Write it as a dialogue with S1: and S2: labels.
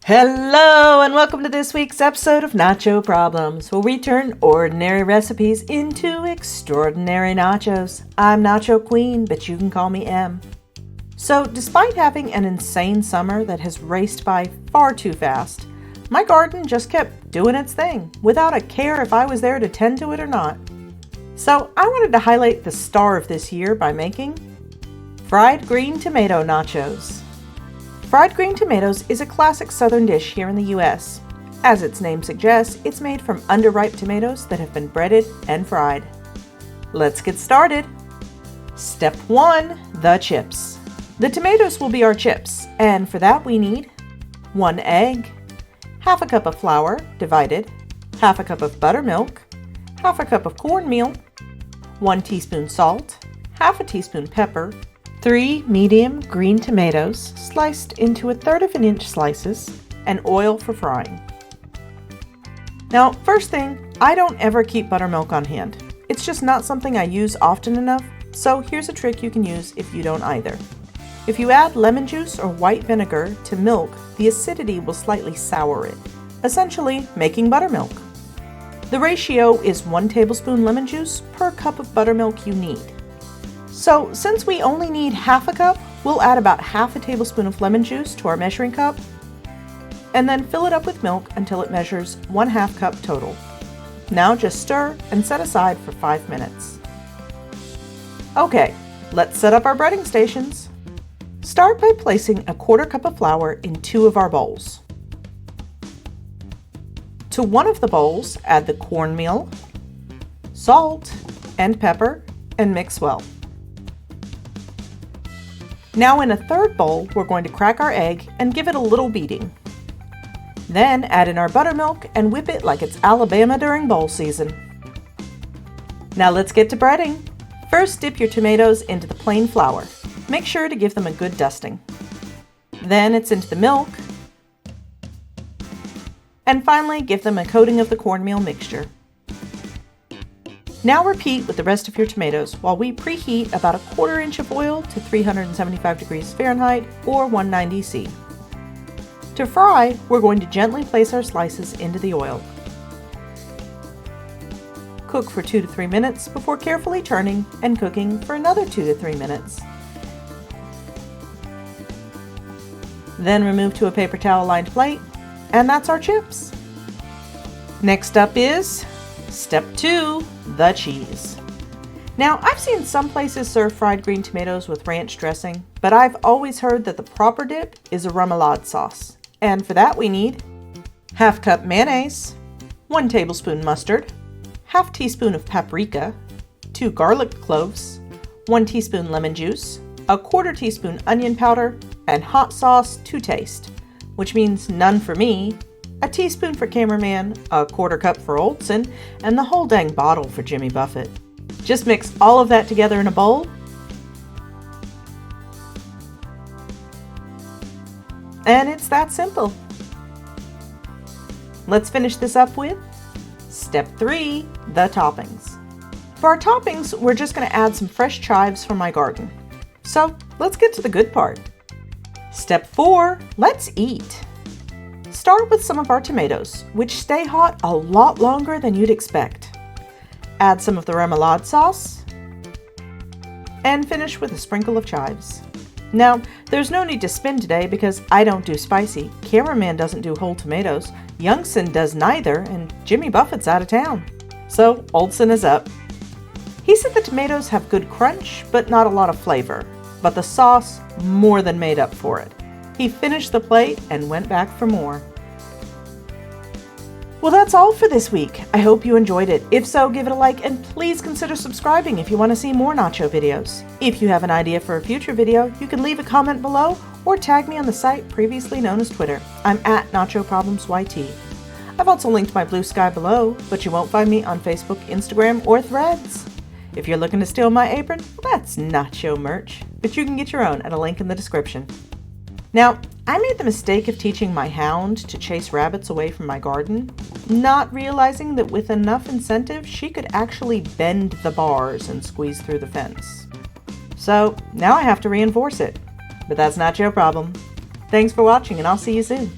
S1: Hello and welcome to this week's episode of Nacho Problems, where we turn ordinary recipes into extraordinary nachos. I'm Nacho Queen, but you can call me M. So, despite having an insane summer that has raced by far too fast, my garden just kept doing its thing, without a care if I was there to tend to it or not. So, I wanted to highlight the star of this year by making fried green tomato nachos. Fried green tomatoes is a classic southern dish here in the US. As its name suggests, it's made from underripe tomatoes that have been breaded and fried. Let's get started. Step 1. The chips. The tomatoes will be our chips, and for that we need 1 egg, half a cup of flour, divided, half a cup of buttermilk, half a cup of cornmeal, 1 teaspoon salt, half a teaspoon pepper, 3 medium green tomatoes sliced into 1/3 inch slices, and oil for frying. Now, first thing, I don't ever keep buttermilk on hand. It's just not something I use often enough, so here's a trick you can use if you don't either. If you add lemon juice or white vinegar to milk, the acidity will slightly sour it, essentially making buttermilk. The ratio is 1 tablespoon lemon juice per cup of buttermilk you need. So, since we only need half a cup, we'll add about half a tablespoon of lemon juice to our measuring cup, and then fill it up with milk until it measures 1/2 cup total. Now just stir and set aside for 5 minutes. Okay, let's set up our breading stations. Start by placing 1/4 cup of flour in 2 of our bowls. To one of the bowls, add the cornmeal, salt, and pepper, and mix well. Now in a third bowl, we're going to crack our egg and give it a little beating. Then add in our buttermilk and whip it like it's Alabama during bowl season. Now let's get to breading. First, dip your tomatoes into the plain flour. Make sure to give them a good dusting. Then it's into the milk. And finally, give them a coating of the cornmeal mixture. Now repeat with the rest of your tomatoes while we preheat about 1/4 inch of oil to 375 degrees Fahrenheit or 190 C. To fry, we're going to gently place our slices into the oil. Cook for 2 to 3 minutes before carefully turning and cooking for another 2 to 3 minutes. Then remove to a paper towel lined plate, and that's our chips. Next up is Step 2. The cheese. Now, I've seen some places serve fried green tomatoes with ranch dressing, but I've always heard that the proper dip is a remoulade sauce. And for that we need 1/2 cup mayonnaise, 1 tablespoon mustard, 1/2 teaspoon of paprika, 2 garlic cloves, 1 teaspoon lemon juice, 1/4 teaspoon onion powder, and hot sauce to taste, which means none for me, a teaspoon for cameraman, 1/4 cup for Oldson, and the whole dang bottle for Jimmy Buffett. Just mix all of that together in a bowl. And it's that simple. Let's finish this up with Step 3, the toppings. For our toppings, we're just going to add some fresh chives from my garden. So let's get to the good part. Step 4, let's eat. Start with some of our tomatoes, which stay hot a lot longer than you'd expect. Add some of the remoulade sauce, and finish with a sprinkle of chives. Now, there's no need to spin today because I don't do spicy, cameraman doesn't do whole tomatoes, Youngson does neither, and Jimmy Buffett's out of town. So, Oldson is up. He said the tomatoes have good crunch, but not a lot of flavor, but the sauce more than made up for it. He finished the plate and went back for more. Well, that's all for this week. I hope you enjoyed it. If so, give it a like and please consider subscribing if you want to see more nacho videos. If you have an idea for a future video, you can leave a comment below or tag me on the site previously known as Twitter. I'm at NachoProblemsYT. I've also linked my Blue Sky below, but you won't find me on Facebook, Instagram, or Threads. If you're looking to steal my apron, well, that's nacho merch, but you can get your own at a link in the description. Now, I made the mistake of teaching my hound to chase rabbits away from my garden, not realizing that with enough incentive, she could actually bend the bars and squeeze through the fence. So now I have to reinforce it, but that's not your problem. Thanks for watching, and I'll see you soon.